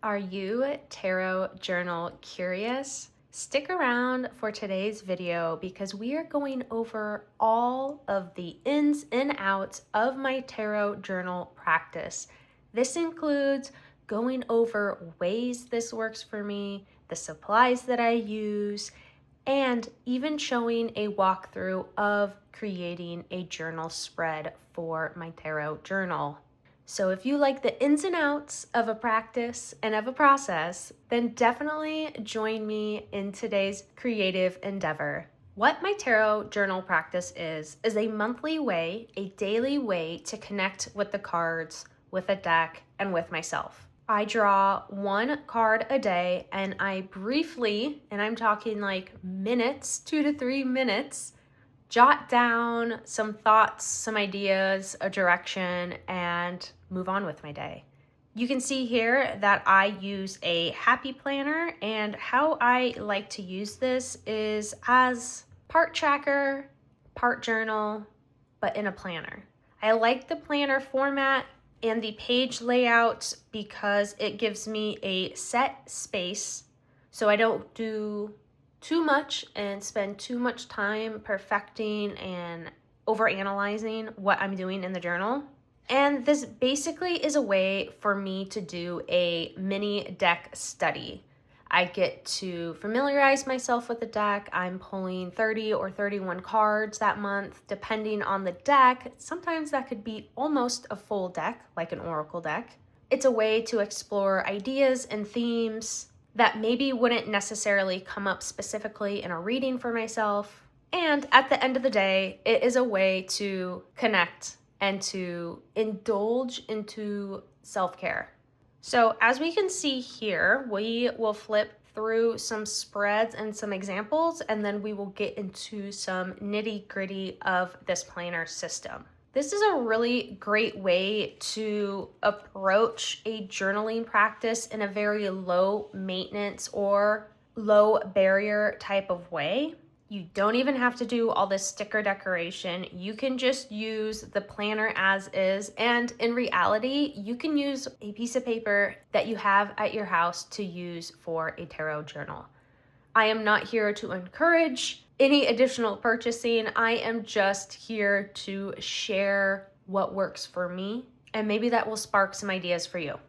Are you tarot journal curious? Stick around for today's video because we are going over all of the ins and outs of my tarot journal practice. This includes going over ways this works for me, the supplies that I use, and even showing a walkthrough of creating a journal spread for my tarot journal. So if you like the ins and outs of a practice and of a process, then definitely join me in today's creative endeavor. What my tarot journal practice is a monthly way, a daily way to connect with the cards, with a deck, and with myself. I draw one card a day and I briefly, and I'm talking like minutes, 2 to 3 minutes, jot down some thoughts, some ideas, a direction, and move on with my day. You can see here that I use a happy planner, and how I like to use this is as part tracker, part journal, but in a planner. I like the planner format and the page layout because it gives me a set space so I don't do too much and spend too much time perfecting and overanalyzing what I'm doing in the journal. And this basically is a way for me to do a mini deck study. I get to familiarize myself with the deck. I'm pulling 30 or 31 cards that month, depending on the deck. Sometimes that could be almost a full deck, like an oracle deck. It's a way to explore ideas and themes that maybe wouldn't necessarily come up specifically in a reading for myself. And at the end of the day, it is a way to connect and to indulge into self-care. So as we can see here, we will flip through some spreads and some examples, and then we will get into some nitty-gritty of this planner system. This is a really great way to approach a journaling practice in a very low maintenance or low barrier type of way. You don't even have to do all this sticker decoration. You can just use the planner as is. And in reality, you can use a piece of paper that you have at your house to use for a tarot journal. I am not here to encourage any additional purchasing. I am just here to share what works for me, and maybe that will spark some ideas for you.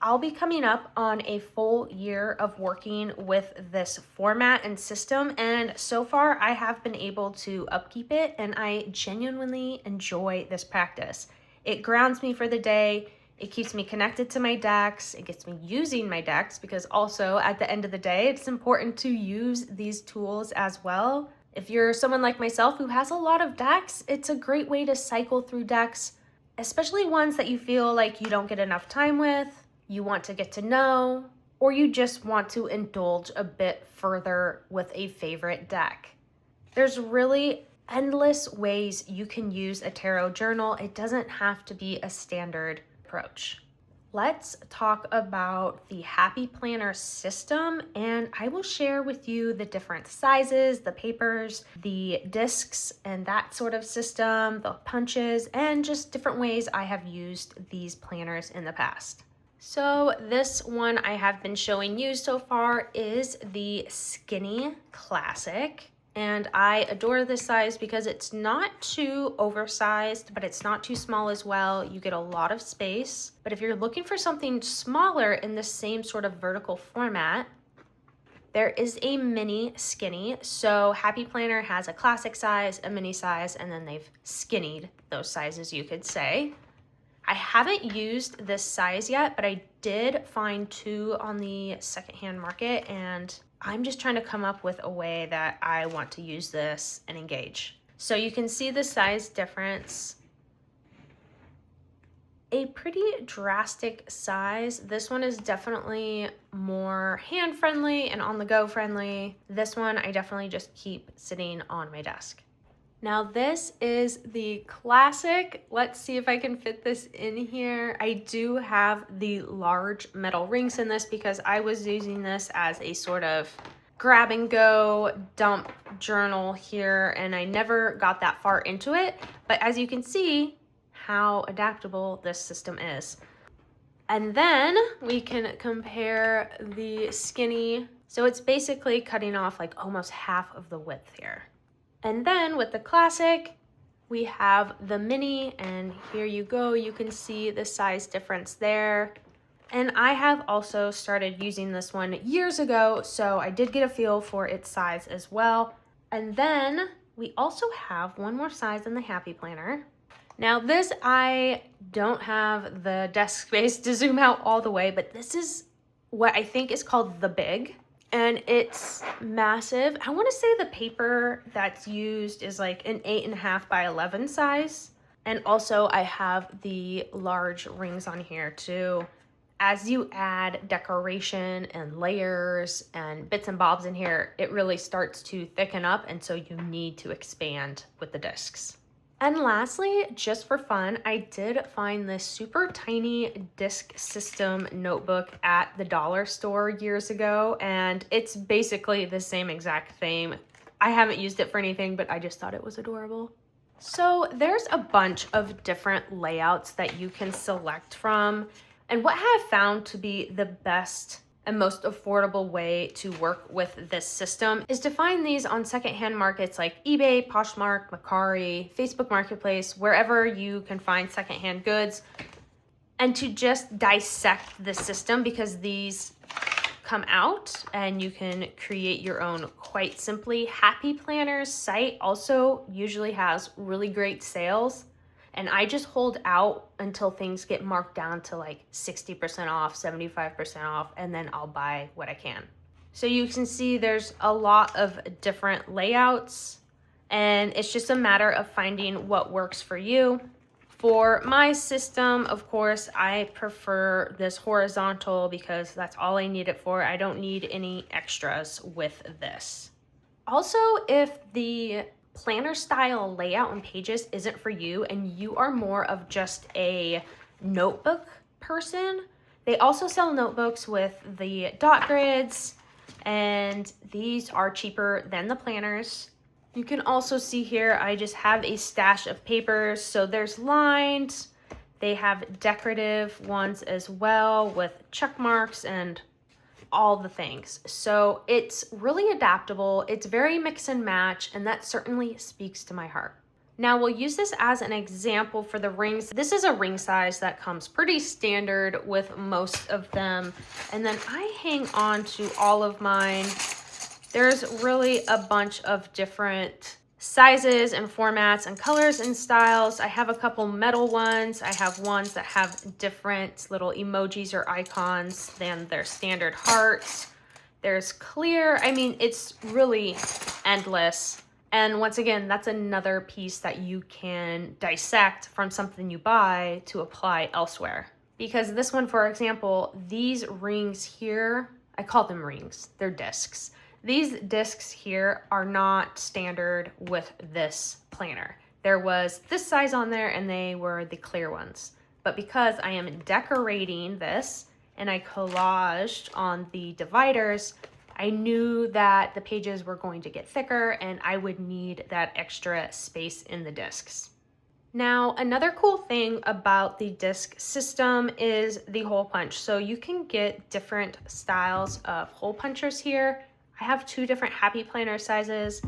I'll be coming up on a full year of working with this format and system, and so far I have been able to upkeep it, and I genuinely enjoy this practice. It grounds me for the day. It keeps me connected to my decks. It gets me using my decks because also at the end of the day, it's important to use these tools as well. If you're someone like myself who has a lot of decks, it's a great way to cycle through decks, especially ones that you feel like you don't get enough time with, you want to get to know, or you just want to indulge a bit further with a favorite deck. There's really endless ways you can use a tarot journal. It doesn't have to be a standard approach. Let's talk about the Happy Planner system, and I will share with you the different sizes, the papers, the discs, and that sort of system, the punches, and just different ways I have used these planners in the past. So this one I have been showing you so far is the Skinny Classic. And I adore this size because it's not too oversized, but it's not too small as well. You get a lot of space. But if you're looking for something smaller in the same sort of vertical format, there is a mini skinny. So Happy Planner has a classic size, a mini size, and then they've skinnied those sizes, you could say. I haven't used this size yet, but I did find two on the secondhand market, and I'm just trying to come up with a way that I want to use this and engage. So you can see the size difference. A pretty drastic size. This one is definitely more hand-friendly and on-the-go friendly. This one I definitely just keep sitting on my desk. Now this is the classic. Let's see if I can fit this in here. I do have the large metal rings in this because I was using this as a sort of grab and go dump journal here, and I never got that far into it. But as you can see how adaptable this system is. And then we can compare the skinny. So it's basically cutting off like almost half of the width here. And then with the classic, we have the mini, and here you go. You can see the size difference there. And I have also started using this one years ago, so I did get a feel for its size as well. And then we also have one more size in the Happy Planner. Now this, I don't have the desk space to zoom out all the way, but this is what I think is called the Big, and it's massive. I want to say the paper that's used is like an 8.5 by 11 size. And also I have the large rings on here too. As you add decoration and layers and bits and bobs in here, it really starts to thicken up, and so you need to expand with the discs. And lastly, just for fun, I did find this super tiny disc system notebook at the dollar store years ago, and it's basically the same exact thing. I haven't used it for anything, but I just thought it was adorable. So there's a bunch of different layouts that you can select from. And what I have found to be the best and most affordable way to work with this system is to find these on secondhand markets like eBay, Poshmark, Mercari, Facebook Marketplace, wherever you can find secondhand goods, and to just dissect the system, because these come out and you can create your own quite simply. Happy Planner's site also usually has really great sales. And I just hold out until things get marked down to like 60% off, 75% off, and then I'll buy what I can. So you can see there's a lot of different layouts, and it's just a matter of finding what works for you. For my system, of course, I prefer this horizontal because that's all I need it for. I don't need any extras with this. Also, if the planner style layout and pages isn't for you and you are more of just a notebook person, they also sell notebooks with the dot grids, and these are cheaper than the planners. You can also see here I just have a stash of papers. So there's lined, they have decorative ones as well with check marks and all the things. So it's really adaptable. It's very mix and match, and that certainly speaks to my heart. Now we'll use this as an example for the rings. This is a ring size that comes pretty standard with most of them. And then I hang on to all of mine. There's really a bunch of different sizes and formats and colors and styles. I have a couple metal ones. I have ones that have different little emojis or icons than their standard hearts. There's clear. I mean, it's really endless. And once again, that's another piece that you can dissect from something you buy to apply elsewhere. Because this one, for example, these rings here, I call them rings, they're discs. These discs here are not standard with this planner. There was this size on there and they were the clear ones. But because I am decorating this and I collaged on the dividers, I knew that the pages were going to get thicker and I would need that extra space in the discs. Now, another cool thing about the disc system is the hole punch. So you can get different styles of hole punchers here. I have 2 different Happy Planner sizes,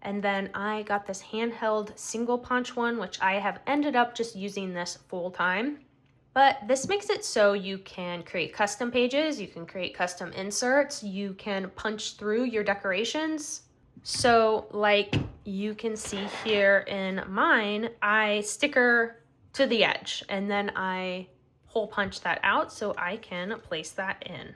and then I got this handheld single punch one, which I have ended up just using this full time. But this makes it so you can create custom pages, you can create custom inserts, you can punch through your decorations. So like you can see here in mine, I sticker to the edge and then I hole punch that out so I can place that in.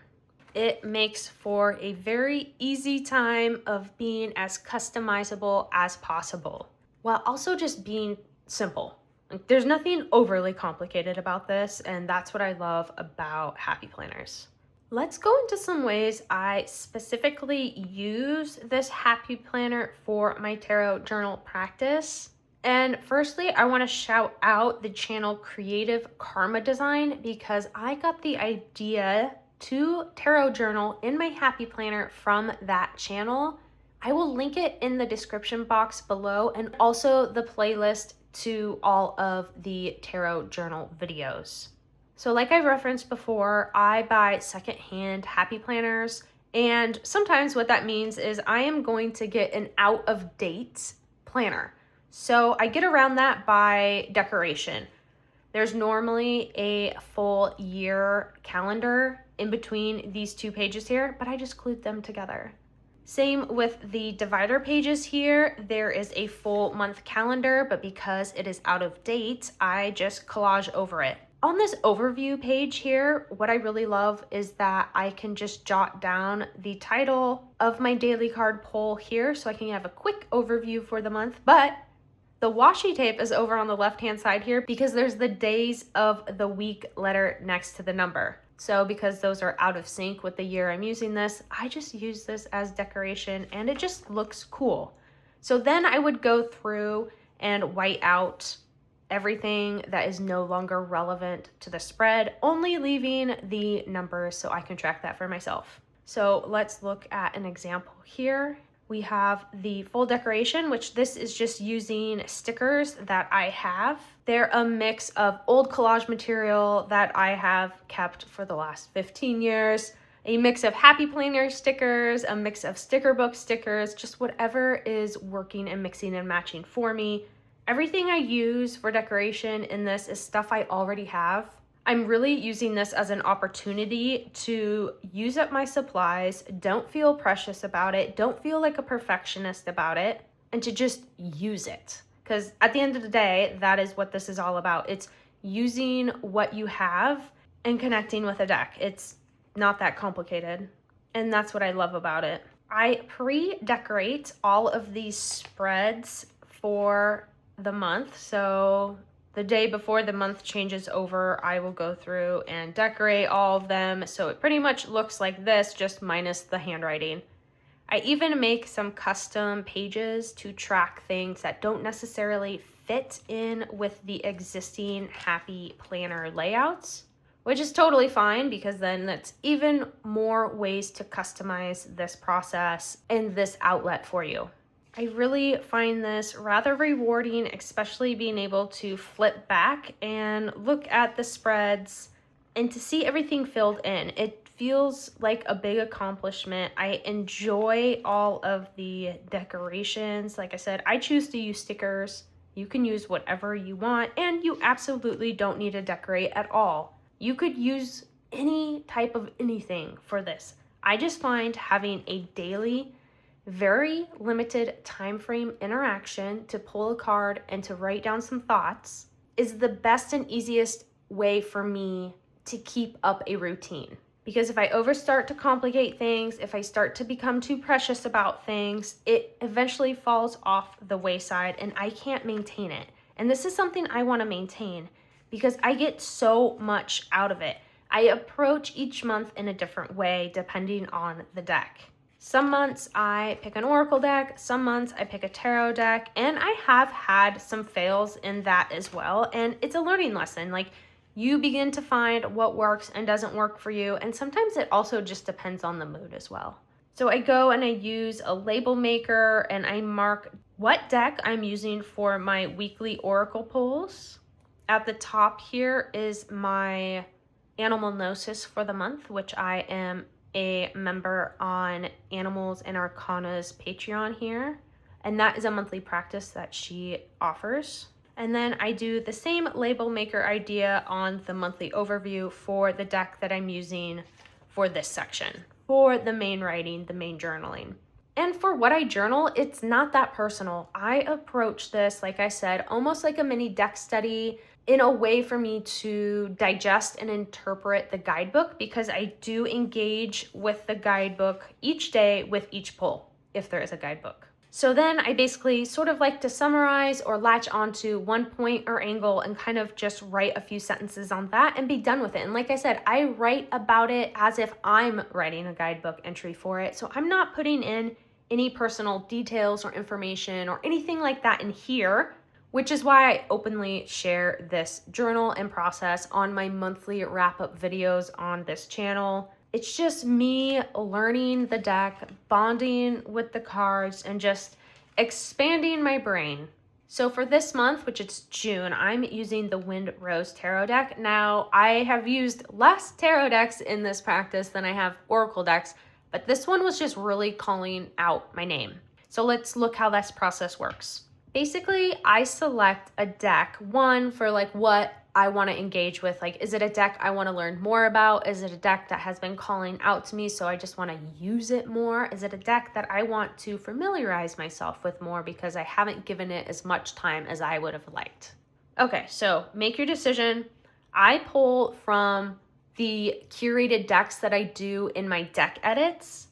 It makes for a very easy time of being as customizable as possible, while also just being simple. There's nothing overly complicated about this, and that's what I love about Happy Planners. Let's go into some ways I specifically use this Happy Planner for my tarot journal practice. And firstly, I want to shout out the channel Creative Karma Design, because I got the idea to tarot journal in my Happy Planner from that channel. I will link it in the description box below, and also the playlist to all of the tarot journal videos. So like I referenced before, I buy secondhand happy planners, and sometimes what that means is I am going to get an out of date planner. So I get around that by decoration. There's normally a full year calendar in between these two pages here, but I just glued them together. Same with the divider pages here. There is a full month calendar, but because it is out of date, I just collage over it. On this overview page here, what I really love is that I can just jot down the title of my daily card pull here so I can have a quick overview for the month. But the washi tape is over on the left-hand side here because there's the days of the week letter next to the number. So because those are out of sync with the year I'm using this, I just use this as decoration and it just looks cool. So then I would go through and white out everything that is no longer relevant to the spread, only leaving the numbers so I can track that for myself. So let's look at an example here. We have the full decoration, which this is just using stickers that I have. They're a mix of old collage material that I have kept for the last 15 years, a mix of happy planner stickers, a mix of sticker book stickers, just whatever is working and mixing and matching for me. Everything I use for decoration in this is stuff I already have. I'm really using this as an opportunity to use up my supplies, don't feel precious about it, don't feel like a perfectionist about it, and to just use it. Because at the end of the day, that is what this is all about. It's using what you have and connecting with a deck. It's not that complicated, and that's what I love about it. I pre-decorate all of these spreads for the month, so the day before the month changes over, I will go through and decorate all of them so it pretty much looks like this, just minus the handwriting. I even make some custom pages to track things that don't necessarily fit in with the existing happy planner layouts, which is totally fine because then that's even more ways to customize this process and this outlet for you. I really find this rather rewarding, especially being able to flip back and look at the spreads and to see everything filled in. It feels like a big accomplishment. I enjoy all of the decorations. Like I said, I choose to use stickers. You can use whatever you want, and you absolutely don't need to decorate at all. You could use any type of anything for this. I just find having a daily, very limited time frame interaction to pull a card and to write down some thoughts is the best and easiest way for me to keep up a routine. Because if I overstart to complicate things, if I start to become too precious about things, it eventually falls off the wayside and I can't maintain it. And this is something I want to maintain because I get so much out of it. I approach each month in a different way depending on the deck. Some months I pick an oracle deck, some months I pick a tarot deck, and I have had some fails in that as well. And it's a learning lesson. Like, you begin to find what works and doesn't work for you. And sometimes it also just depends on the mood as well. So I go and I use a label maker and I mark what deck I'm using for my weekly oracle pulls. At the top here is my animal gnosis for the month, which I am a member on Animals and Arcana's Patreon here, and that is a monthly practice that she offers. And then I do the same label maker idea on the monthly overview for the deck that I'm using for this section, for the main writing, the main journaling. And for what I journal, it's not that personal. I approach this, like I said, almost like a mini deck study, in a way for me to digest and interpret the guidebook, because I do engage with the guidebook each day with each pull, if there is a guidebook. So then I basically sort of like to summarize or latch onto one point or angle and kind of just write a few sentences on that and be done with it. And like I said, I write about it as if I'm writing a guidebook entry for it. So I'm not putting in any personal details or information or anything like that in here, which is why I openly share this journal and process on my monthly wrap-up videos on this channel. It's just me learning the deck, bonding with the cards, and just expanding my brain. So for this month, which it's June, I'm using the Wind Rose Tarot deck. Now, I have used less tarot decks in this practice than I have oracle decks, but this one was just really calling out my name. So let's look how this process works. Basically, I select a deck, one for like what I want to engage with. Like, is it a deck I want to learn more about? Is it a deck that has been calling out to me, so I just want to use it more? Is it a deck that I want to familiarize myself with more because I haven't given it as much time as I would have liked? Okay, so make your decision. I pull from the curated decks that I do in my deck edits.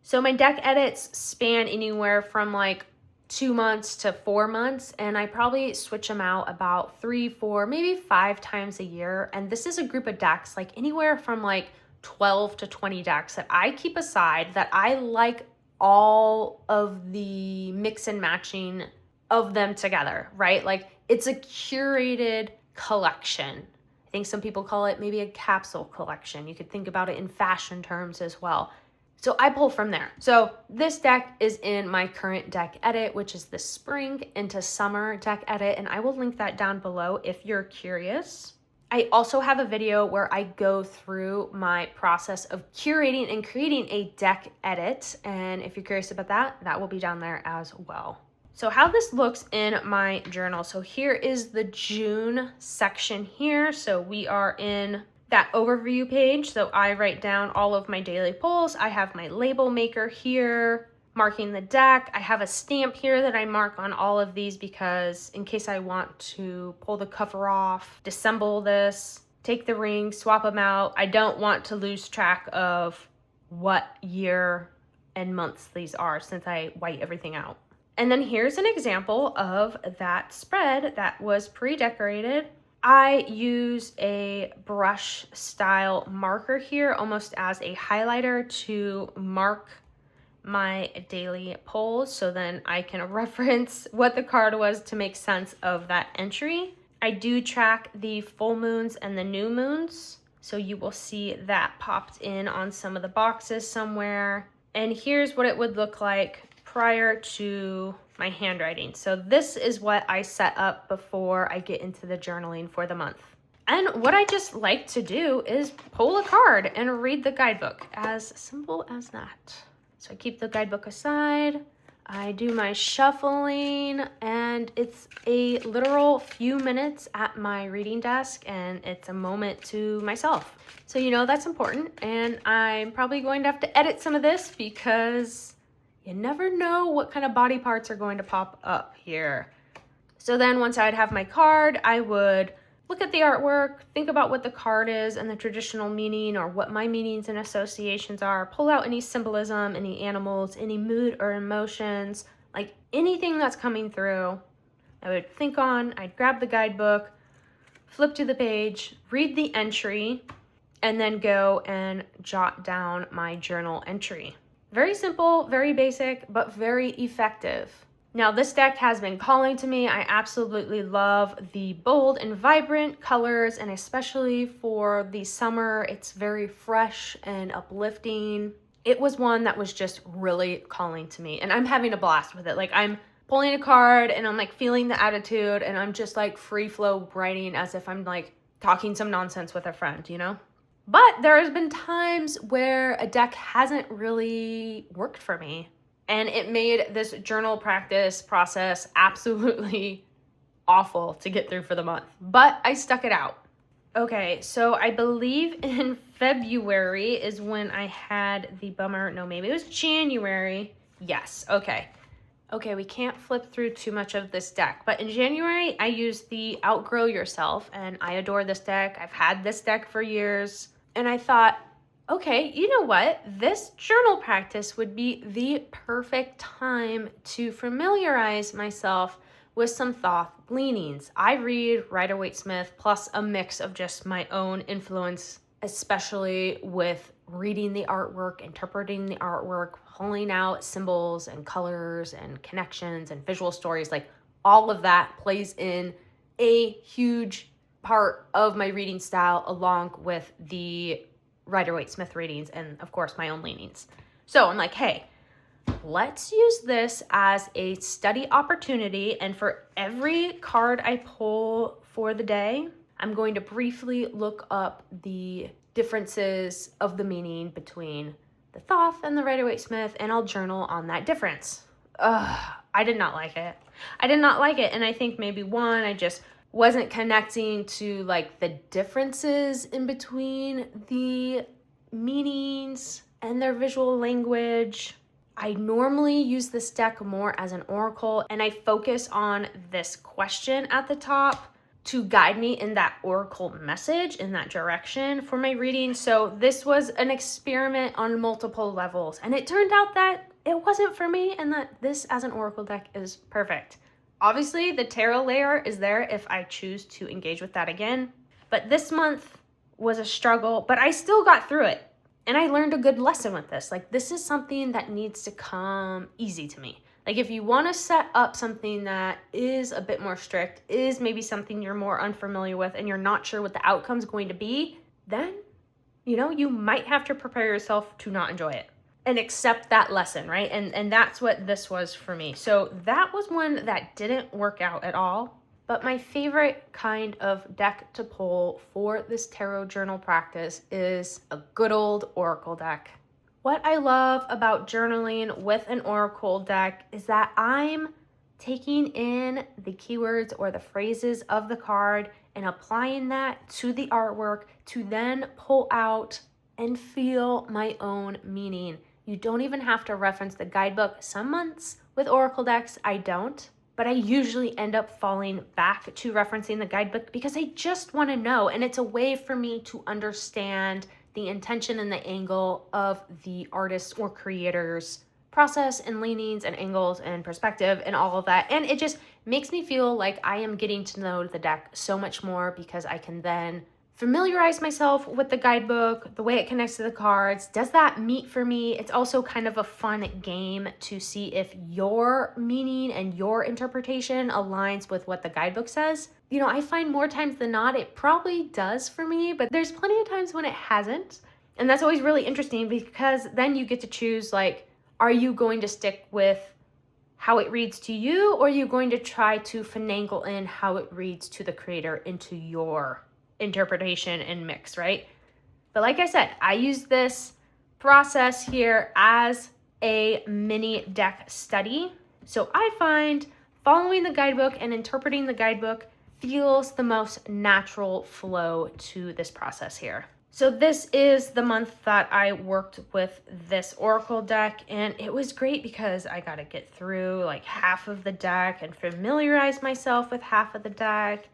So my deck edits span anywhere from like 2 months to 4 months, and I probably switch them out about 3, 4, maybe 5 times a year. And this is a group of decks, like anywhere from like 12 to 20 decks that I keep aside that I like all of the mix and matching of them together, right? Like it's a curated collection. I think some people call it maybe a capsule collection. You could think about it in fashion terms as well. So I pull from there. So this deck is in my current deck edit, which is the spring into summer deck edit, and I will link that down below if you're curious. I also have a video where I go through my process of curating and creating a deck edit, and if you're curious about that, that will be down there as well. So how this looks in my journal. So here is the June section here. So we are in that overview page. So I write down all of my daily pulls. I have my label maker here, marking the deck. I have a stamp here that I mark on all of these because in case I want to pull the cover off, disassemble this, take the ring, swap them out. I don't want to lose track of what year and months these are since I white everything out. And then here's an example of that spread that was pre-decorated. I use a brush style marker here almost as a highlighter to mark my daily polls, so then I can reference what the card was to make sense of that entry. I do track the full moons and the new moons, so you will see that popped in on some of the boxes somewhere. And here's what it would look like prior to my handwriting. So this is what I set up before I get into the journaling for the month. And what I just like to do is pull a card and read the guidebook. As simple as that. So I keep the guidebook aside, I do my shuffling, and it's a literal few minutes at my reading desk, and it's a moment to myself. So you know that's important, and I'm probably going to have to edit some of this because you never know what kind of body parts are going to pop up here. So then once I'd have my card, I would look at the artwork, think about what the card is and the traditional meaning or what my meanings and associations are, pull out any symbolism, any animals, any mood or emotions, like anything that's coming through. I would think on, I'd grab the guidebook, flip to the page, read the entry, and then go and jot down my journal entry. Very simple, very basic, but very effective. Now this deck has been calling to me. I absolutely love the bold and vibrant colors, and especially for the summer, it's very fresh and uplifting. It was one that was just really calling to me, and I'm having a blast with it. Like I'm pulling a card and I'm like feeling the attitude, and I'm just like free flow writing as if I'm like talking some nonsense with a friend, you know? But there has been times where a deck hasn't really worked for me, and it made this journal practice process absolutely awful to get through for the month, but I stuck it out. Okay, so I believe in February is when I had the bummer. No, maybe it was January. Yes, okay. Okay, we can't flip through too much of this deck, but in January, I used the Outgrow Yourself, and I adore this deck. I've had this deck for years. And I thought, okay, you know what? This journal practice would be the perfect time to familiarize myself with some thought leanings. I read Rider-Waite-Smith plus a mix of just my own influence, especially with reading the artwork, interpreting the artwork, pulling out symbols and colors and connections and visual stories. Like all of that plays in a huge part of my reading style, along with the Rider-Waite-Smith readings and of course my own leanings. So I'm like, hey, let's use this as a study opportunity. And for every card I pull for the day, I'm going to briefly look up the differences of the meaning between the Thoth and the Rider-Waite-Smith, and I'll journal on that difference. I did not like it. I did not like it. And I think maybe one, I just wasn't connecting to like the differences in between the meanings and their visual language. I normally use this deck more as an oracle, and I focus on this question at the top to guide me in that oracle message, in that direction for my reading. So this was an experiment on multiple levels, and it turned out that it wasn't for me, and that this as an oracle deck is perfect. Obviously, the tarot layer is there if I choose to engage with that again, but this month was a struggle, but I still got through it. And I learned a good lesson with this. Like, this is something that needs to come easy to me. Like, if you want to set up something that is a bit more strict, is maybe something you're more unfamiliar with, and you're not sure what the outcome's going to be, then, you might have to prepare yourself to not enjoy it and accept that lesson, right? And that's what this was for me. So that was one that didn't work out at all. But my favorite kind of deck to pull for this tarot journal practice is a good old oracle deck. What I love about journaling with an oracle deck is that I'm taking in the keywords or the phrases of the card and applying that to the artwork to then pull out and feel my own meaning. You don't even have to reference the guidebook. Some months with oracle decks, I don't. But I usually end up falling back to referencing the guidebook because I just want to know. And it's a way for me to understand the intention and the angle of the artist or creator's process and leanings and angles and perspective and all of that. And it just makes me feel like I am getting to know the deck so much more because I can then familiarize myself with the guidebook, the way it connects to the cards. Does that meet for me? It's also kind of a fun game to see if your meaning and your interpretation aligns with what the guidebook says. I find more times than not, it probably does for me, but there's plenty of times when it hasn't. And that's always really interesting because then you get to choose, like, are you going to stick with how it reads to you, or are you going to try to finagle in how it reads to the creator into your interpretation and mix, right? But like I said, I use this process here as a mini deck study. So I find following the guidebook and interpreting the guidebook feels the most natural flow to this process here. So this is the month that I worked with this oracle deck, and it was great because I got to get through like half of the deck and familiarize myself with half of the deck.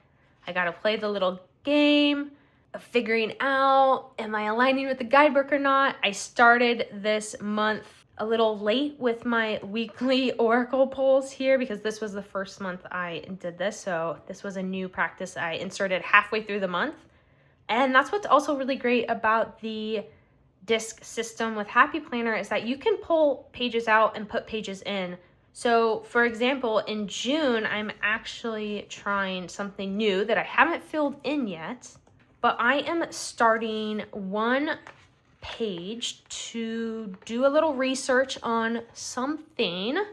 I got to play the little game of figuring out, am I aligning with the guidebook or not? I started this month a little late with my weekly oracle pulls here because this was the first month I did this. So this was a new practice I inserted halfway through the month. And that's what's also really great about the disc system with Happy Planner is that you can pull pages out and put pages in. So for example, in June, I'm actually trying something new that I haven't filled in yet, but I am starting one page to do a little research on something.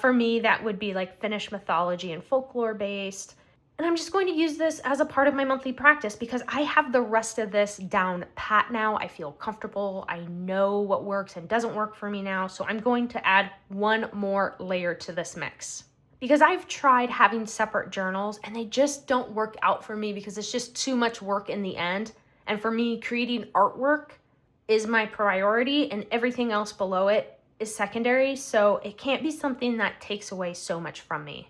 For me, that would be like Finnish mythology and folklore based. And I'm just going to use this as a part of my monthly practice because I have the rest of this down pat now. I feel comfortable. I know what works and doesn't work for me now. So I'm going to add one more layer to this mix. Because I've tried having separate journals and they just don't work out for me because it's just too much work in the end. And for me, creating artwork is my priority and everything else below it is secondary. So it can't be something that takes away so much from me.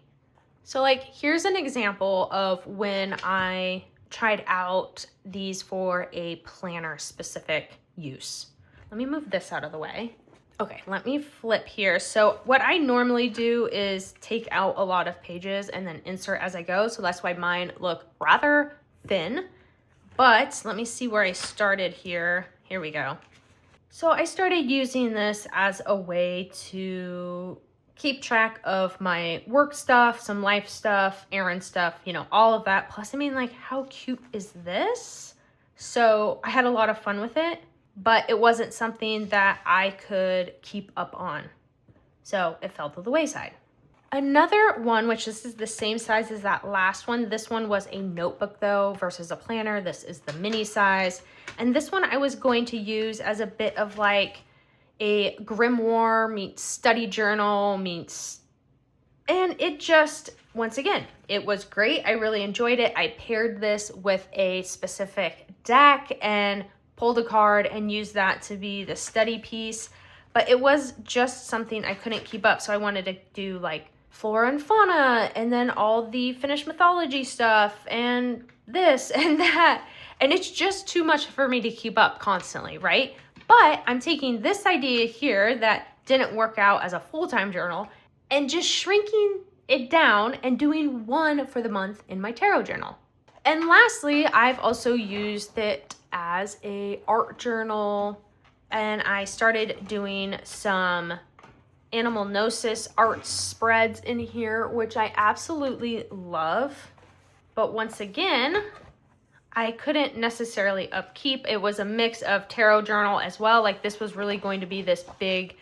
So like, here's an example of when I tried out these for a planner specific use. Let me move this out of the way. Okay, let me flip here. So what I normally do is take out a lot of pages and then insert as I go. So that's why mine look rather thin, but let me see where I started here. Here we go. So I started using this as a way to keep track of my work stuff, some life stuff, errand stuff, all of that. Plus, I mean, like, how cute is this? So I had a lot of fun with it, but it wasn't something that I could keep up on. So it fell to the wayside. Another one, which this is the same size as that last one. This one was a notebook though versus a planner. This is the mini size. And this one I was going to use as a bit of like a grimoire meets study journal meets, and it just, once again, it was great. I really enjoyed it. I paired this with a specific deck and pulled a card and used that to be the study piece. But it was just something I couldn't keep up. So I wanted to do like flora and fauna and then all the Finnish mythology stuff and this and that. And it's just too much for me to keep up constantly, right? But I'm taking this idea here that didn't work out as a full-time journal and just shrinking it down and doing one for the month in my tarot journal. And lastly, I've also used it as a art journal, and I started doing some animal gnosis art spreads in here, which I absolutely love. But once again, I couldn't necessarily upkeep. It was a mix of tarot journal as well. Like this was really going to be this big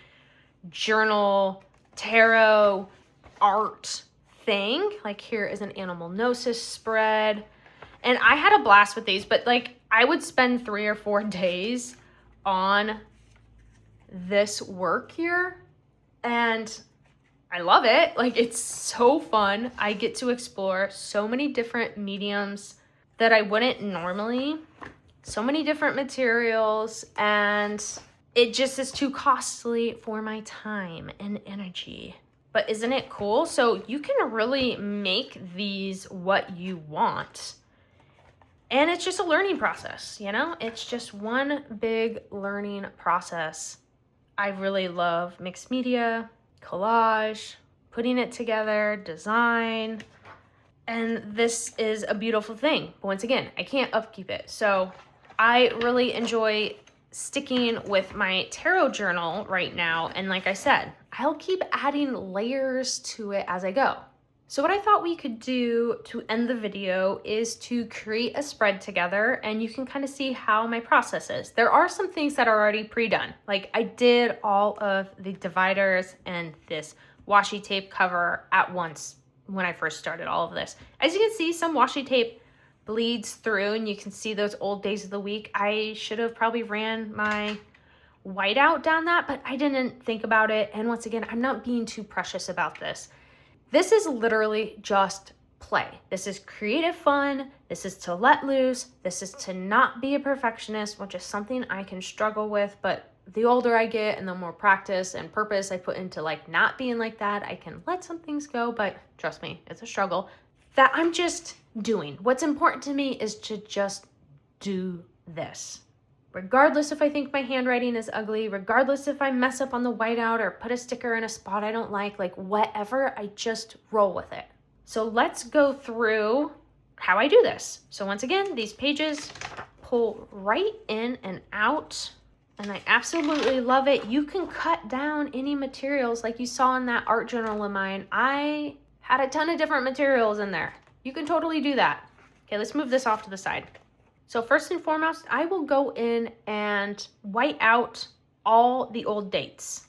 journal tarot art thing. Like here is an animal gnosis spread. And I had a blast with these, but like I would spend 3 or 4 days on this work here. And I love it. Like it's so fun. I get to explore so many different mediums that I wouldn't normally, so many different materials, and it just is too costly for my time and energy. But isn't it cool? So you can really make these what you want. And it's just a learning process, you know? It's just one big learning process. I really love mixed media, collage, putting it together, design. And this is a beautiful thing. But once again, I can't upkeep it. So I really enjoy sticking with my tarot journal right now. And like I said, I'll keep adding layers to it as I go. So what I thought we could do to end the video is to create a spread together, and you can kind of see how my process is. There are some things that are already pre-done. Like I did all of the dividers and this washi tape cover at once when I first started all of this. As you can see, some washi tape bleeds through and you can see those old days of the week. I should have probably ran my whiteout down that, but I didn't think about it. And once again, I'm not being too precious about this. This is literally just play. This is creative fun. This is to let loose. This is to not be a perfectionist, which is something I can struggle with, but the older I get and the more practice and purpose I put into like not being like that, I can let some things go, but trust me, it's a struggle that I'm just doing. What's important to me is to just do this. Regardless if I think my handwriting is ugly, regardless if I mess up on the whiteout or put a sticker in a spot I don't like whatever, I just roll with it. So let's go through how I do this. So once again, these pages pull right in and out, and I absolutely love it. You can cut down any materials like you saw in that art journal of mine. I had a ton of different materials in there. You can totally do that. Okay, let's move this off to the side. So first and foremost, I will go in and white out all the old dates.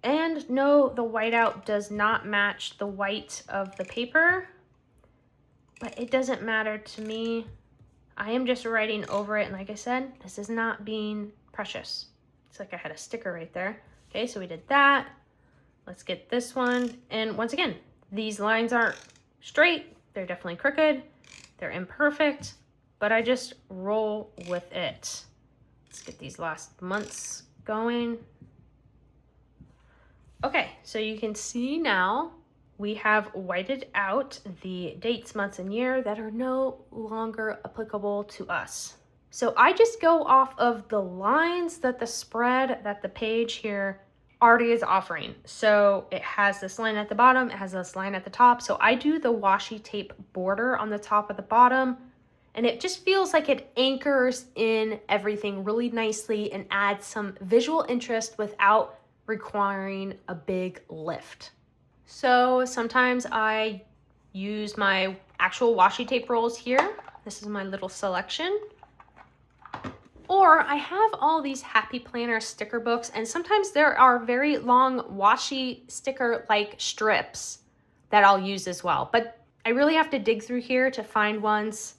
And no, the whiteout does not match the white of the paper, but it doesn't matter to me. I am just writing over it, and like I said, this is not being precious. It's like I had a sticker right there. Okay, so we did that. Let's get this one. And once again, these lines aren't straight. They're definitely crooked. They're imperfect, but I just roll with it. Let's get these last months going. Okay, so you can see now we have whited out the dates, months, and year that are no longer applicable to us. So I just go off of the lines that the spread, that the page here already is offering. So it has this line at the bottom, it has this line at the top. So I do the washi tape border on the top of the bottom, and it just feels like it anchors in everything really nicely and adds some visual interest without requiring a big lift. So sometimes I use my actual washi tape rolls here. This is my little selection. Or I have all these Happy Planner sticker books, and sometimes there are very long washi sticker-like strips that I'll use as well. But I really have to dig through here to find ones,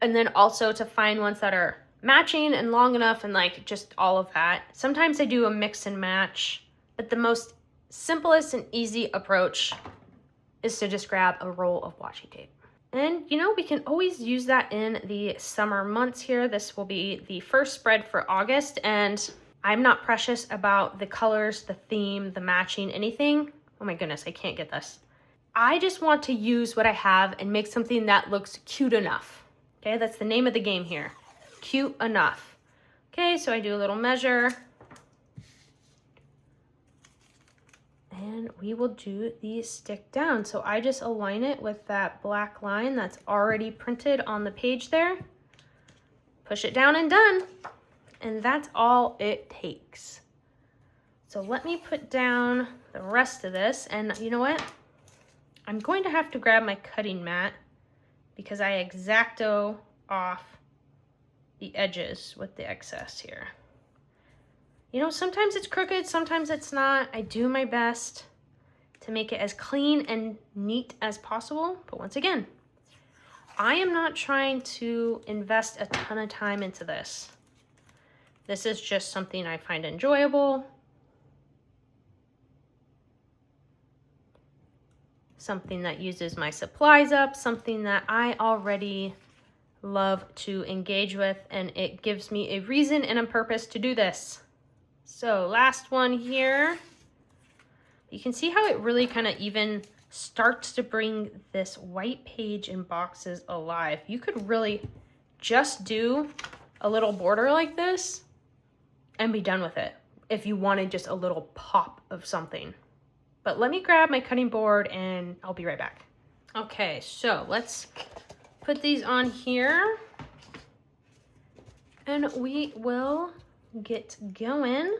and then also to find ones that are matching and long enough and like just all of that. Sometimes I do a mix and match, but the most simplest and easy approach is to just grab a roll of washi tape. And you know, we can always use that in the summer months here. This will be the first spread for August, and I'm not precious about the colors, the theme, the matching, anything. Oh my goodness, I can't get this. I just want to use what I have and make something that looks cute enough. Okay, that's the name of the game here. Cute enough. Okay, so I do a little measure. And we will do the stick down. So I just align it with that black line that's already printed on the page there. Push it down and done. And that's all it takes. So let me put down the rest of this. And you know what? I'm going to have to grab my cutting mat because I X-Acto off the edges with the excess here. You know, sometimes it's crooked, sometimes it's not. I do my best to make it as clean and neat as possible. But once again, I am not trying to invest a ton of time into this. This is just something I find enjoyable. Something that uses my supplies up, something that I already love to engage with, and it gives me a reason and a purpose to do this. So last one here. You can see how it really kind of even starts to bring this white page in boxes alive. You could really just do a little border like this and be done with it if you wanted just a little pop of something. But let me grab my cutting board and I'll be right back. Okay, so let's put these on here and we will get going.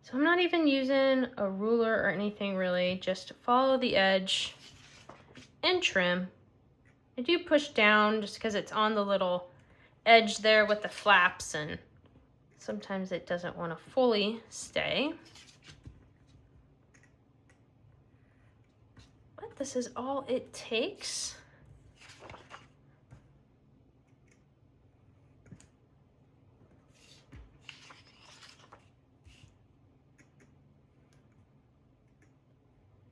So I'm not even using a ruler or anything really, just follow the edge and trim. I do push down just because it's on the little edge there with the flaps and sometimes it doesn't want to fully stay. But this is all it takes.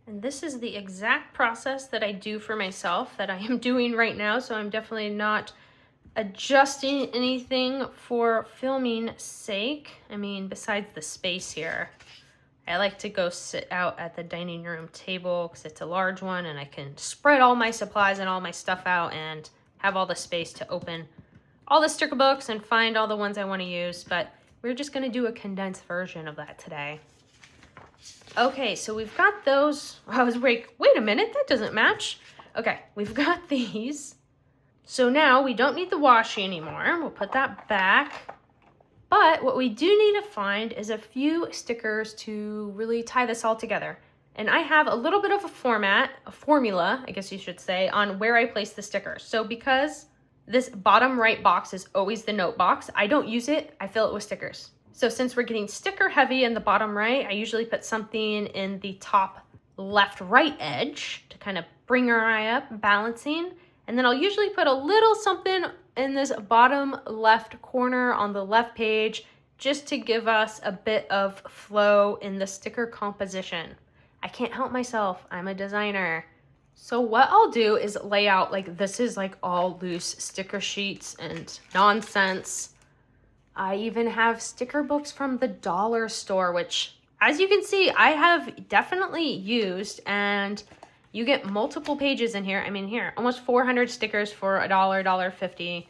And this is the exact process that I do for myself that I am doing right now. So I'm definitely not adjusting anything for filming sake. I mean, besides the space here, I like to go sit out at the dining room table because it's a large one and I can spread all my supplies and all my stuff out and have all the space to open all the sticker books and find all the ones I want to use. But we're just going to do a condensed version of that today. Okay, so we've got those. I was like, wait a minute, that doesn't match. Okay, we've got these. So now we don't need the washi anymore. We'll put that back. But what we do need to find is a few stickers to really tie this all together. And I have a little bit of a formula, I guess you should say, on where I place the stickers. So because this bottom right box is always the note box, I don't use it, I fill it with stickers. So since we're getting sticker heavy in the bottom right, I usually put something in the top left right edge to kind of bring our eye up, balancing. And then I'll usually put a little something in this bottom left corner on the left page just to give us a bit of flow in the sticker composition. I can't help myself, I'm a designer. So what I'll do is lay out, like this is like all loose sticker sheets and nonsense. I even have sticker books from the dollar store, which as you can see, I have definitely used, and you get multiple pages in here. I mean, here, almost 400 stickers for $1, $1.50,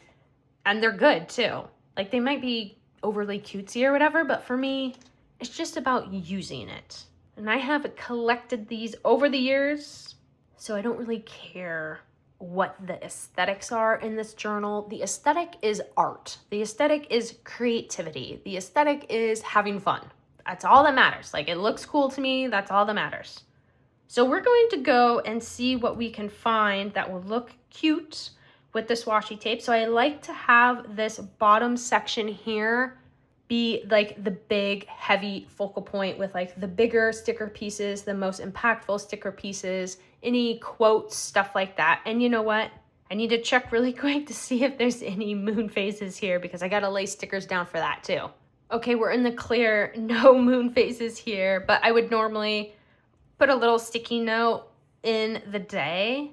and they're good too. Like they might be overly cutesy or whatever, but for me, it's just about using it. And I have collected these over the years, so I don't really care what the aesthetics are in this journal. The aesthetic is art. The aesthetic is creativity. The aesthetic is having fun. That's all that matters. Like it looks cool to me, that's all that matters. So we're going to go and see what we can find that will look cute with this washi tape. So I like to have this bottom section here be like the big heavy focal point with like the bigger sticker pieces, the most impactful sticker pieces, any quotes, stuff like that. And you know what? I need to check really quick to see if there's any moon phases here because I gotta lay stickers down for that too. Okay, we're in the clear, no moon phases here, but I would normally put a little sticky note in the day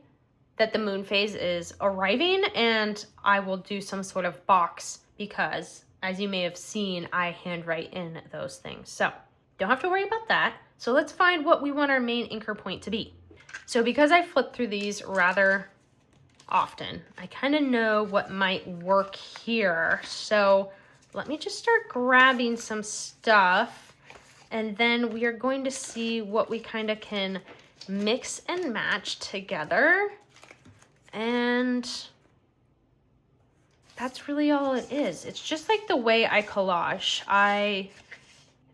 that the moon phase is arriving, and I will do some sort of box because, as you may have seen, I handwrite in those things. So don't have to worry about that. So let's find what we want our main anchor point to be. So because I flip through these rather often, I kind of know what might work here. So let me just start grabbing some stuff, and then we are going to see what we kind of can mix and match together. And that's really all it is. It's just like the way I collage. I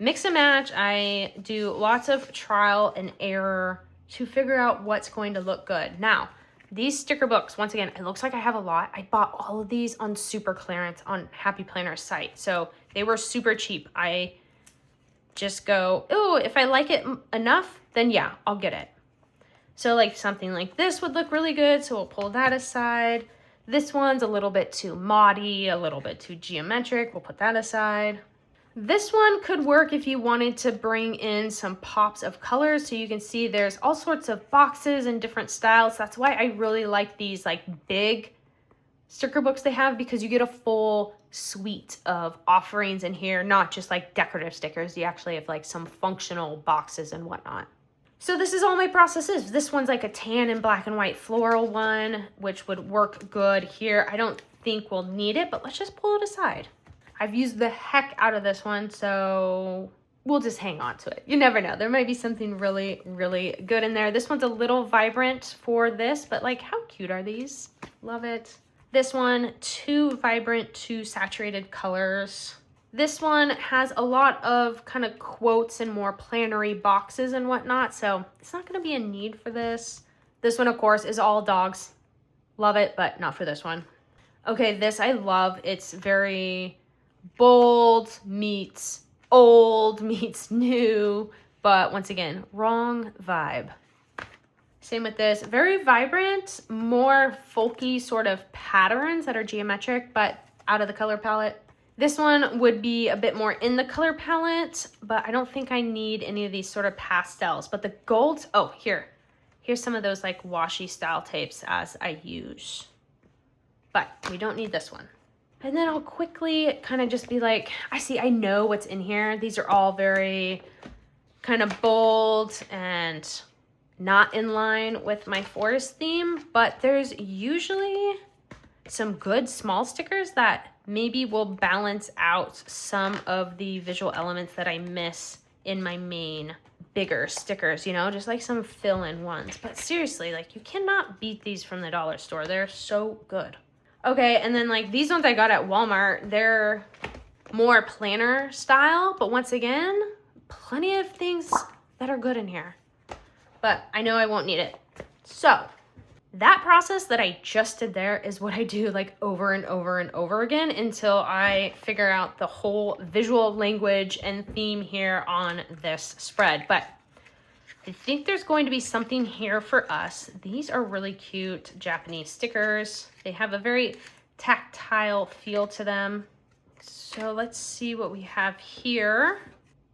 mix and match. I do lots of trial and error to figure out what's going to look good. Now, these sticker books, once again, it looks like I have a lot. I bought all of these on super clearance on Happy Planner's site. So they were super cheap. I just go, oh, if I like it enough, then yeah, I'll get it. So like something like this would look really good. So we'll pull that aside. This one's a little bit too moddy, a little bit too geometric. We'll put that aside. This one could work if you wanted to bring in some pops of colors. So you can see there's all sorts of boxes and different styles. That's why I really like these like big sticker books they have, because you get a full suite of offerings in here, not just like decorative stickers. You actually have like some functional boxes and whatnot. So this is all my processes. This one's like a tan and black and white floral one, which would work good here. I don't think we'll need it, but let's just pull it aside. I've used the heck out of this one, so we'll just hang on to it. You never know. There might be something really, really good in there. This one's a little vibrant for this, but like how cute are these? Love it. This one, too vibrant, too saturated colors. This one has a lot of kind of quotes and more plannery boxes and whatnot, so it's not going to be a need for this. This one, of course, is all dogs. Love it, but not for this one. Okay, this I love. It's very bold meets old meets new, but once again, wrong vibe. Same with this. Very vibrant, more folky sort of patterns that are geometric, but out of the color palette. This one would be a bit more in the color palette, but I don't think I need any of these sort of pastels. But the golds, oh, here's some of those like washi style tapes as I use. But we don't need this one. And then I'll quickly kind of just be like, I know what's in here. These are all very kind of bold and not in line with my forest theme, but there's usually some good small stickers that maybe will balance out some of the visual elements that I miss in my main bigger stickers, you know, just like some fill-in ones. But seriously, like you cannot beat these from the dollar store. They're so good. Okay, and then like these ones I got at Walmart, they're more planner style, but once again, plenty of things that are good in here. But I know I won't need it. So that process that I just did there is what I do like over and over and over again until I figure out the whole visual language and theme here on this spread. But I think there's going to be something here for us. These are really cute Japanese stickers. They have a very tactile feel to them. So let's see what we have here.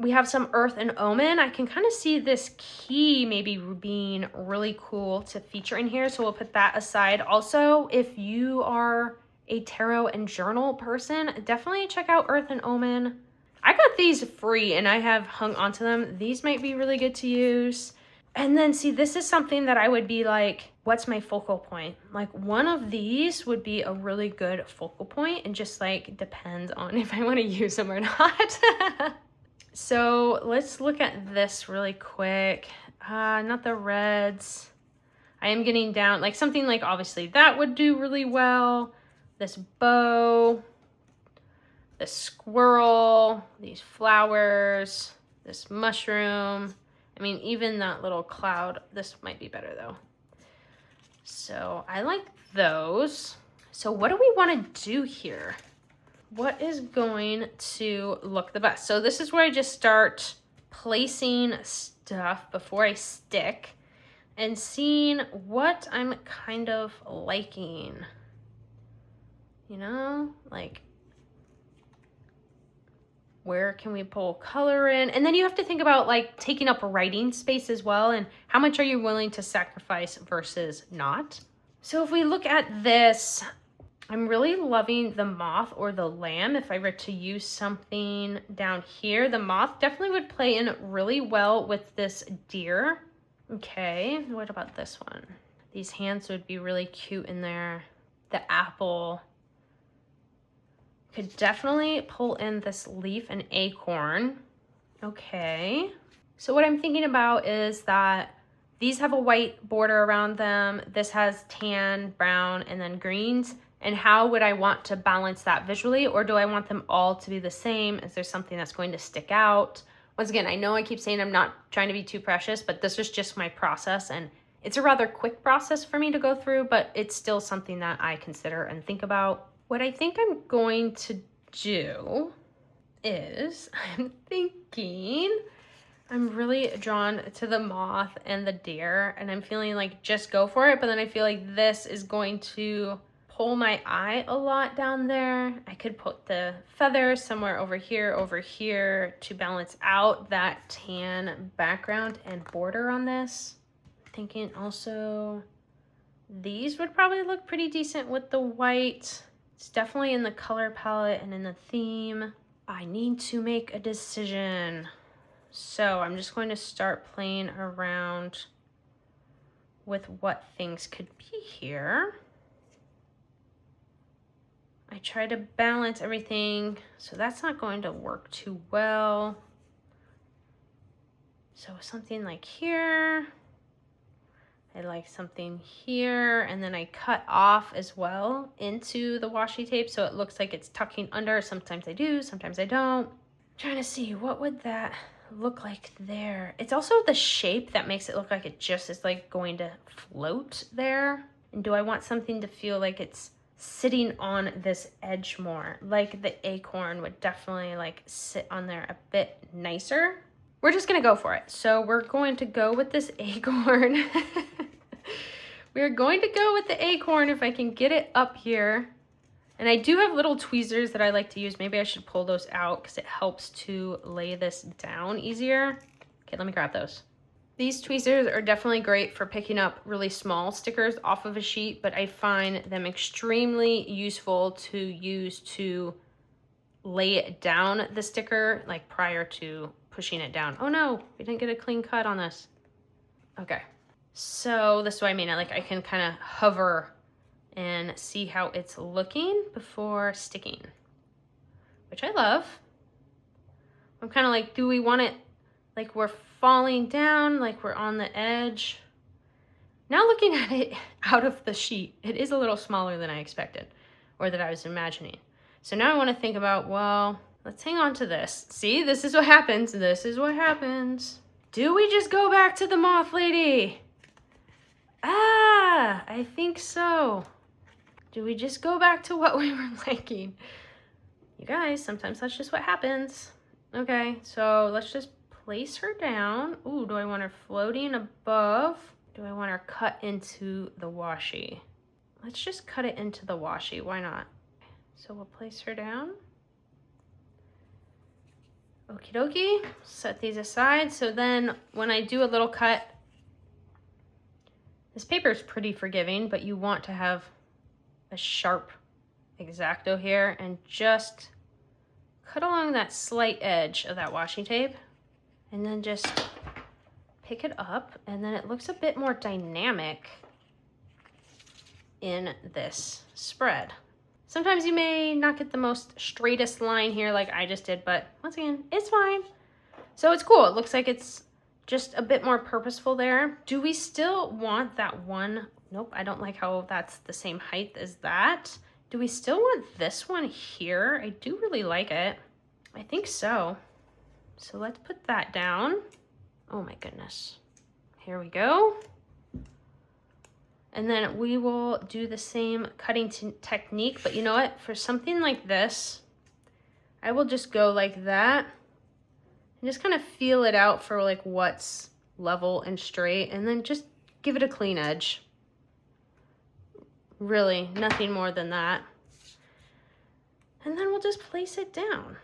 We have some Earth and Omen. I can kind of see this key maybe being really cool to feature in here. So we'll put that aside. Also, if you are a tarot and journal person, definitely check out Earth and Omen. I got these free and I have hung onto them. These might be really good to use. And then see, this is something that I would be like, what's my focal point? Like one of these would be a really good focal point, and just like depends on if I want to use them or not. So let's look at this really quick. Not the reds. I am getting down, like something like obviously that would do really well. This bow, this squirrel, these flowers, this mushroom. I mean, even that little cloud, this might be better though. So I like those. So what do we want to do here? What is going to look the best? So this is where I just start placing stuff before I stick and seeing what I'm kind of liking. You know, like where can we pull color in? And then you have to think about like taking up writing space as well, and how much are you willing to sacrifice versus not. So if we look at this, I'm really loving the moth or the lamb. If I were to use something down here, the moth definitely would play in really well with this deer. Okay, what about this one? These hands would be really cute in there. The apple. Could definitely pull in this leaf and acorn. Okay. So what I'm thinking about is that these have a white border around them. This has tan, brown, and then greens. And how would I want to balance that visually? Or do I want them all to be the same? Is there something that's going to stick out? Once again, I know I keep saying I'm not trying to be too precious, but this is just my process. And it's a rather quick process for me to go through, but it's still something that I consider and think about. What I think I'm going to do is, I'm thinking, I'm really drawn to the moth and the deer, and I'm feeling like just go for it, but then I feel like this is going to pull my eye a lot down there. I could put the feather somewhere over here to balance out that tan background and border on this. Thinking also these would probably look pretty decent with the white. It's definitely in the color palette and in the theme. I need to make a decision. So I'm just going to start playing around with what things could be here. I try to balance everything, so that's not going to work too well. So something like here. I like something here, and then I cut off as well into the washi tape so it looks like it's tucking under. Sometimes I do, sometimes I don't. Trying to see what would that look like there. It's also the shape that makes it look like it just is like going to float there. And do I want something to feel like it's sitting on this edge more? Like the acorn would definitely like sit on there a bit nicer. We're just gonna go for it. So we're going to go with this acorn. We're going to go with the acorn if I can get it up here. And I do have little tweezers that I like to use. Maybe I should pull those out because it helps to lay this down easier. Okay, let me grab those. These tweezers are definitely great for picking up really small stickers off of a sheet, but I find them extremely useful to use to lay down the sticker, like prior to pushing it down. Oh no, we didn't get a clean cut on this. Okay, so this is what I mean. I can kind of hover and see how it's looking before sticking, which I love. I'm kind of like, do we want it like we're falling down, like we're on the edge? Now looking at it out of the sheet, it is a little smaller than I expected or that I was imagining. So now I want to think about, well, let's hang on to this. See, this is what happens. This is what happens. Do we just go back to the moth lady? Ah, I think so. Do we just go back to what we were liking? You guys, sometimes that's just what happens. Okay, so let's just place her down. Ooh, do I want her floating above? Do I want her cut into the washi? Let's just cut it into the washi. Why not? So we'll place her down. Okie dokie. Set these aside. So then when I do a little cut, this paper is pretty forgiving, but you want to have a sharp X-Acto here and just cut along that slight edge of that washi tape and then just pick it up, and then it looks a bit more dynamic in this spread. Sometimes you may not get the most straightest line here like I just did, but once again, it's fine. So it's cool. It looks like it's just a bit more purposeful there. Do we still want that one? Nope, I don't like how that's the same height as that. Do we still want this one here? I do really like it. I think so. So let's put that down. Oh my goodness. Here we go. And then we will do the same cutting technique, but you know what? For something like this, I will just go like that and just kind of feel it out for like what's level and straight, and then just give it a clean edge. Really, nothing more than that. And then we'll just place it down.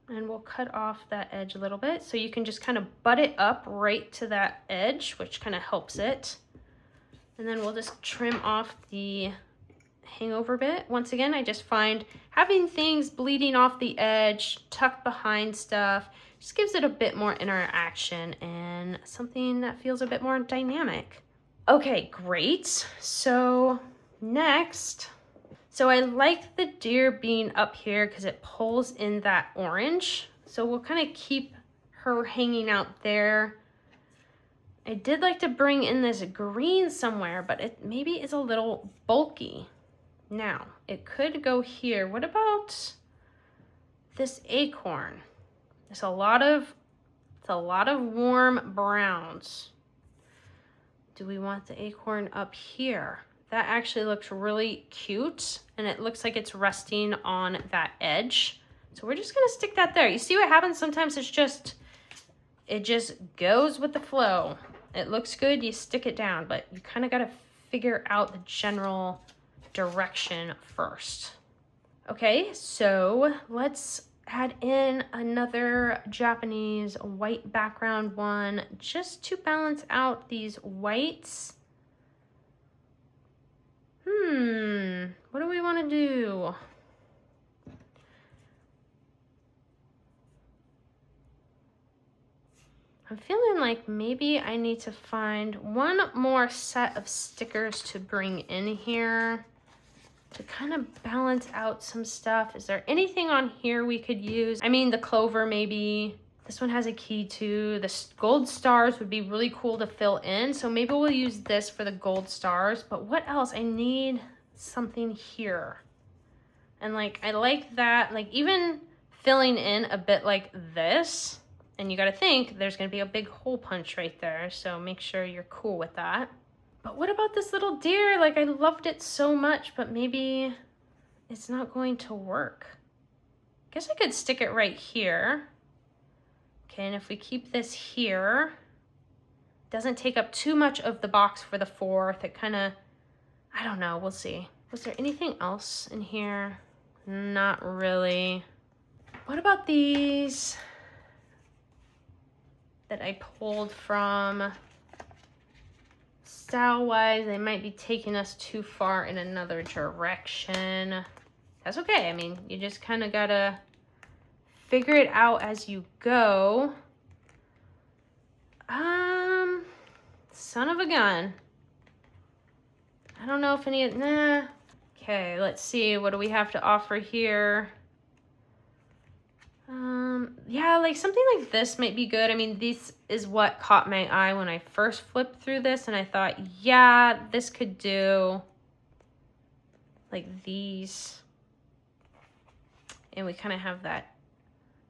And we'll cut off that edge a little bit, so you can just kind of butt it up right to that edge, which kind of helps it. And then we'll just trim off the hangover bit. Once again, I just find having things bleeding off the edge, tucked behind stuff, just gives it a bit more interaction and something that feels a bit more dynamic. Okay, great. So next, so I like the deer being up here because it pulls in that orange. So we'll kind of keep her hanging out there. I did like to bring in this green somewhere, but it maybe is a little bulky. Now, it could go here. What about this acorn? It's a lot of warm browns. Do we want the acorn up here? That actually looks really cute, and it looks like it's resting on that edge. So we're just gonna stick that there. You see what happens? Sometimes it just goes with the flow. It looks good, you stick it down, but you kind of got to figure out the general direction first. Okay, so let's add in another Japanese white background one just to balance out these whites. What do we want to do? I'm feeling like maybe I need to find one more set of stickers to bring in here to kind of balance out some stuff. Is there anything on here we could use? I mean, the clover maybe. This one has a key too. The gold stars would be really cool to fill in. So maybe we'll use this for the gold stars. But what else? I need something here. And like, I like that, like even filling in a bit like this. And you got to think there's going to be a big hole punch right there. So make sure you're cool with that. But what about this little deer? Like, I loved it so much, but maybe it's not going to work. Guess I could stick it right here. Okay, and if we keep this here, doesn't take up too much of the box for the fourth. It kind of, I don't know, we'll see. Was there anything else in here? Not really. What about these that I pulled from? Style-wise, they might be taking us too far in another direction. That's okay. I mean, you just kind of gotta figure it out as you go. Son of a gun. I don't know if any, nah. Okay, let's see. What do we have to offer here? Yeah, like something like this might be good. I mean, this is what caught my eye when I first flipped through this, and I thought, yeah, this could do like these. And we kind of have that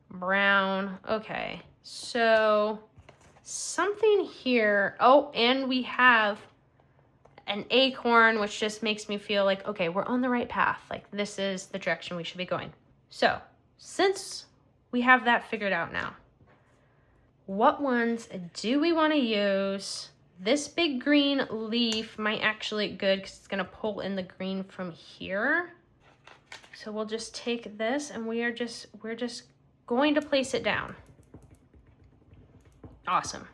brown. Okay, so something here. Oh, and we have an acorn, which just makes me feel like, okay, we're on the right path. Like, this is the direction we should be going. So, since we have that figured out now, what ones do we want to use? This big green leaf might actually be good because it's going to pull in the green from here. So we'll just take this and we're just going to place it down. Awesome.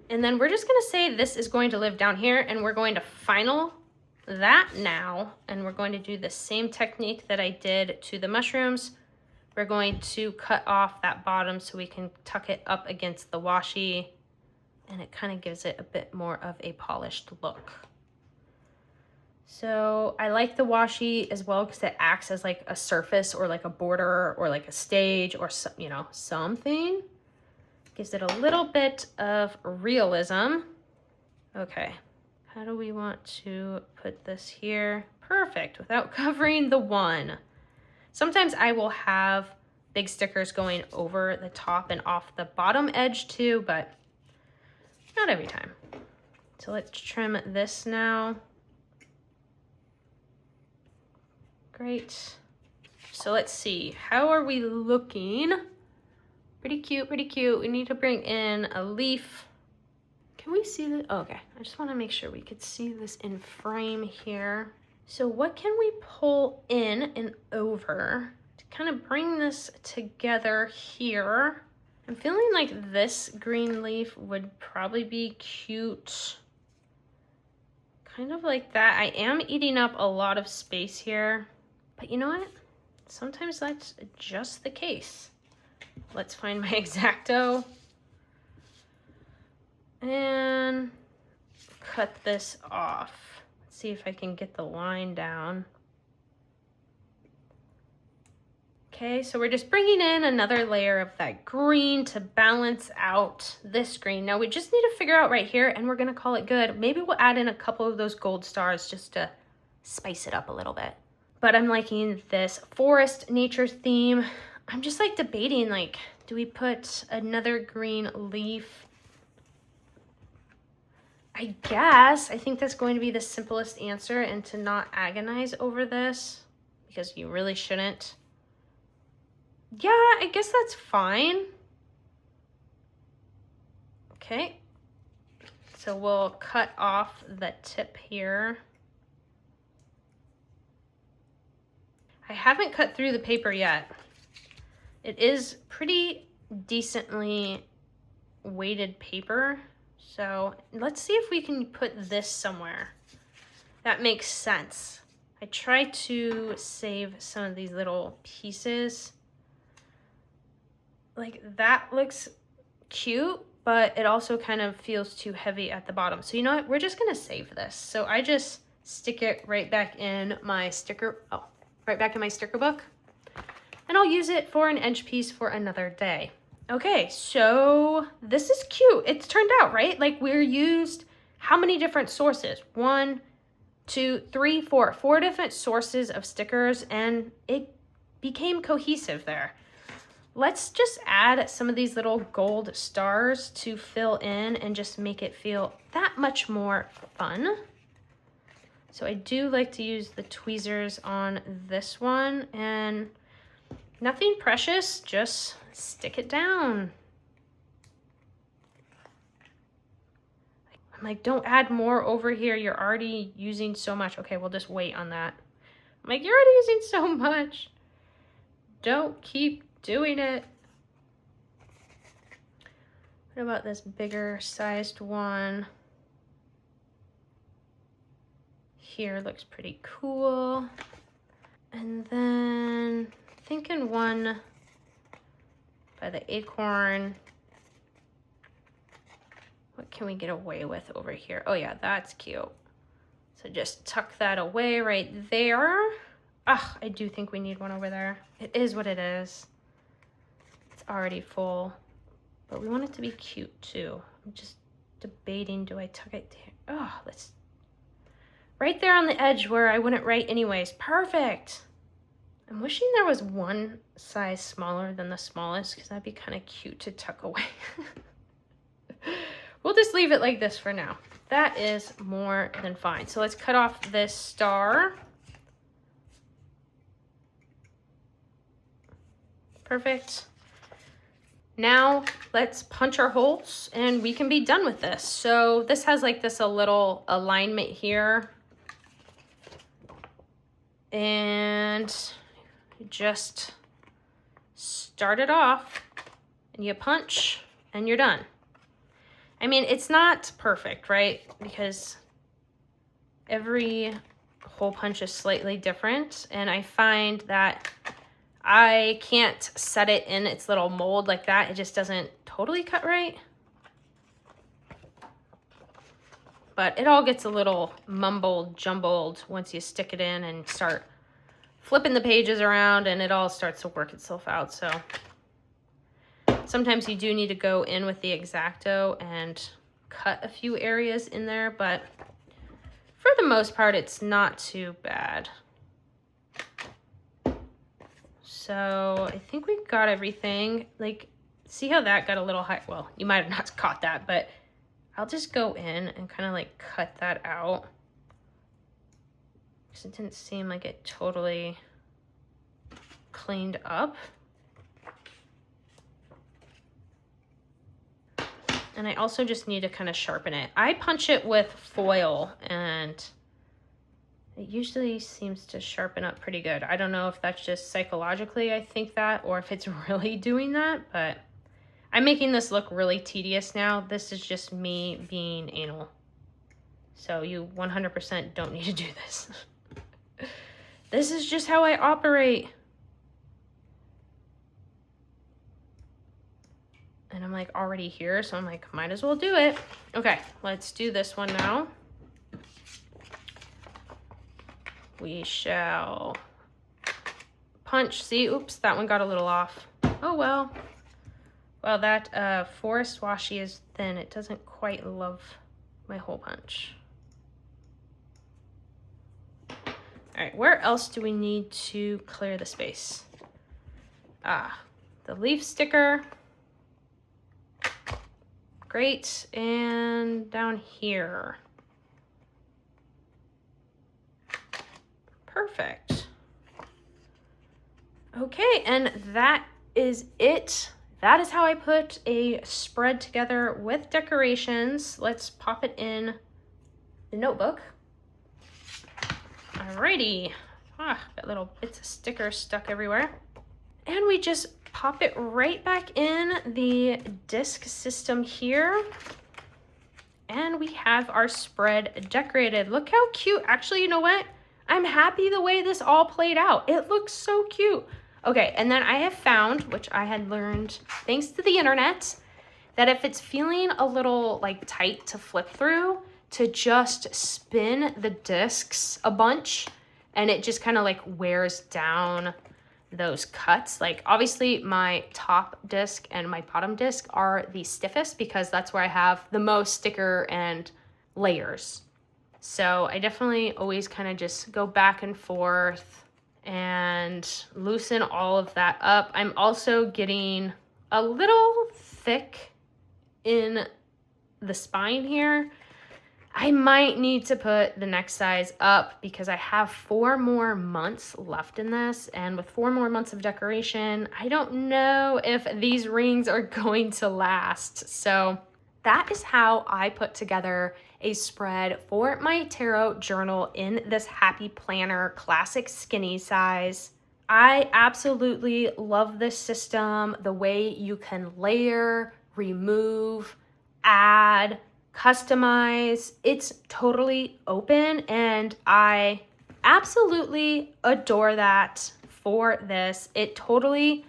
And then we're just going to say this is going to live down here, and we're going to final that now, and we're going to do the same technique that I did to the mushrooms. We're going to cut off that bottom so we can tuck it up against the washi, and it kind of gives it a bit more of a polished look. So I like the washi as well because it acts as like a surface or like a border or like a stage or, you know, something. Gives it a little bit of realism. Okay, how do we want to put this here? Perfect, without covering the one. Sometimes I will have big stickers going over the top and off the bottom edge too, but not every time. So let's trim this now. Great. So let's see, how are we looking? Pretty cute, pretty cute. We need to bring in a leaf. Can we see this? Oh, okay, I just wanna make sure we could see this in frame here. So what can we pull in and over to kind of bring this together here? I'm feeling like this green leaf would probably be cute. Kind of like that. I am eating up a lot of space here, but you know what? Sometimes that's just the case. Let's find my X-Acto and cut this off. Let's see if I can get the line down. Okay, so we're just bringing in another layer of that green to balance out this green. Now we just need to figure out right here, and we're gonna call it good. Maybe we'll add in a couple of those gold stars just to spice it up a little bit. But I'm liking this forest nature theme. I'm just like debating, like, do we put another green leaf? I guess, I think that's going to be the simplest answer, and to not agonize over this, because you really shouldn't. Yeah, I guess that's fine. Okay, so we'll cut off the tip here. I haven't cut through the paper yet. It is pretty decently weighted paper. So let's see if we can put this somewhere. That makes sense. I try to save some of these little pieces. Like that looks cute, but it also kind of feels too heavy at the bottom. So you know what? We're just gonna save this. So I just stick it right back in my sticker, right back in my sticker book. And I'll use it for an edge piece for another day. Okay, so this is cute. It's turned out, right? Like we're used how many different sources? 1, 2, 3, 4. 4 different sources of stickers, and it became cohesive there. Let's just add some of these little gold stars to fill in and just make it feel that much more fun. So I do like to use the tweezers on this one, and nothing precious, just stick it down. I'm like, don't add more over here. You're already using so much. Okay, we'll just wait on that. I'm like, you're already using so much. Don't keep doing it. What about this bigger sized one? Here looks pretty cool. And then thinking one by the acorn. What can we get away with over here? Oh yeah, that's cute. So just tuck that away right there. Ah, I do think we need one over there. It is what it is. It's already full, but we want it to be cute too. I'm just debating, do I tuck it there? Oh, let's, right there on the edge where I wouldn't write anyways. Perfect. I'm wishing there was one size smaller than the smallest, because that'd be kind of cute to tuck away. We'll just leave it like this for now. That is more than fine. So let's cut off this star. Perfect. Now let's punch our holes and we can be done with this. So this has like this a little alignment here. And just start it off and you punch and you're done. I mean, it's not perfect, right? Because every hole punch is slightly different, and I find that I can't set it in its little mold like that. It just doesn't totally cut right. But it all gets a little mumbled, jumbled once you stick it in and start flipping the pages around, and it all starts to work itself out. So sometimes you do need to go in with the X-Acto and cut a few areas in there, but for the most part, it's not too bad. So I think we've got everything. Like, see how that got a little high? Well, you might have not caught that, but I'll just go in and kind of like cut that out, because it didn't seem like it totally cleaned up. And I also just need to kind of sharpen it. I punch it with foil and it usually seems to sharpen up pretty good. I don't know if that's just psychologically I think that, or if it's really doing that, but I'm making this look really tedious now. This is just me being anal. So you 100% don't need to do this. This is just how I operate. And I'm like already here, so I'm like, might as well do it. Okay, let's do this one now. We shall punch. See, oops, that one got a little off. Oh well. Well, that forest washi is thin. It doesn't quite love my hole punch. All right, where else do we need to clear the space? Ah, the leaf sticker. Great, and down here. Perfect. Okay, and that is it. That is how I put a spread together with decorations. Let's pop it in the notebook. Alrighty. Got little bits of sticker stuck everywhere. And we just pop it right back in the disc system here. And we have our spread decorated. Look how cute. Actually, you know what? I'm happy the way this all played out. It looks so cute. Okay, and then I have found, which I had learned thanks to the internet, that if it's feeling a little like tight to flip through, to just spin the discs a bunch and it just kind of like wears down those cuts. Like obviously my top disc and my bottom disc are the stiffest because that's where I have the most sticker and layers. So I definitely always kind of just go back and forth and loosen all of that up. I'm also getting a little thick in the spine here. I might need to put the next size up because I have 4 more months left in this. And with 4 more months of decoration, I don't know if these rings are going to last. So that is how I put together a spread for my tarot journal in this Happy Planner Classic Skinny size. I absolutely love this system, the way you can layer, remove, add, customize. It's totally open and I absolutely adore that for this. It totally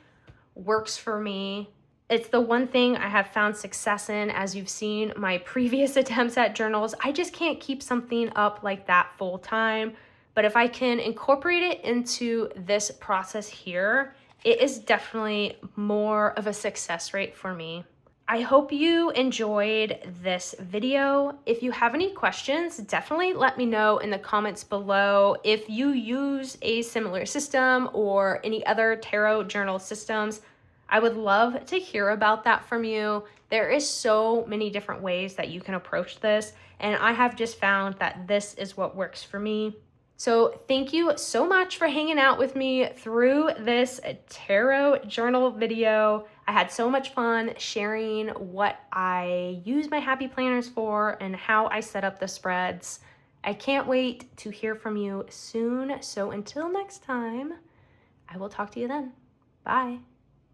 works for me. It's the one thing I have found success in. As you've seen my previous attempts at journals, I just can't keep something up like that full time. But if I can incorporate it into this process here, it is definitely more of a success rate for me. I hope you enjoyed this video. If you have any questions, definitely let me know in the comments below. If you use a similar system or any other tarot journal systems, I would love to hear about that from you. There is so many different ways that you can approach this, and I have just found that this is what works for me. So thank you so much for hanging out with me through this tarot journal video. I had so much fun sharing what I use my happy planners for and how I set up the spreads. I can't wait to hear from you soon. So until next time, I will talk to you then. Bye.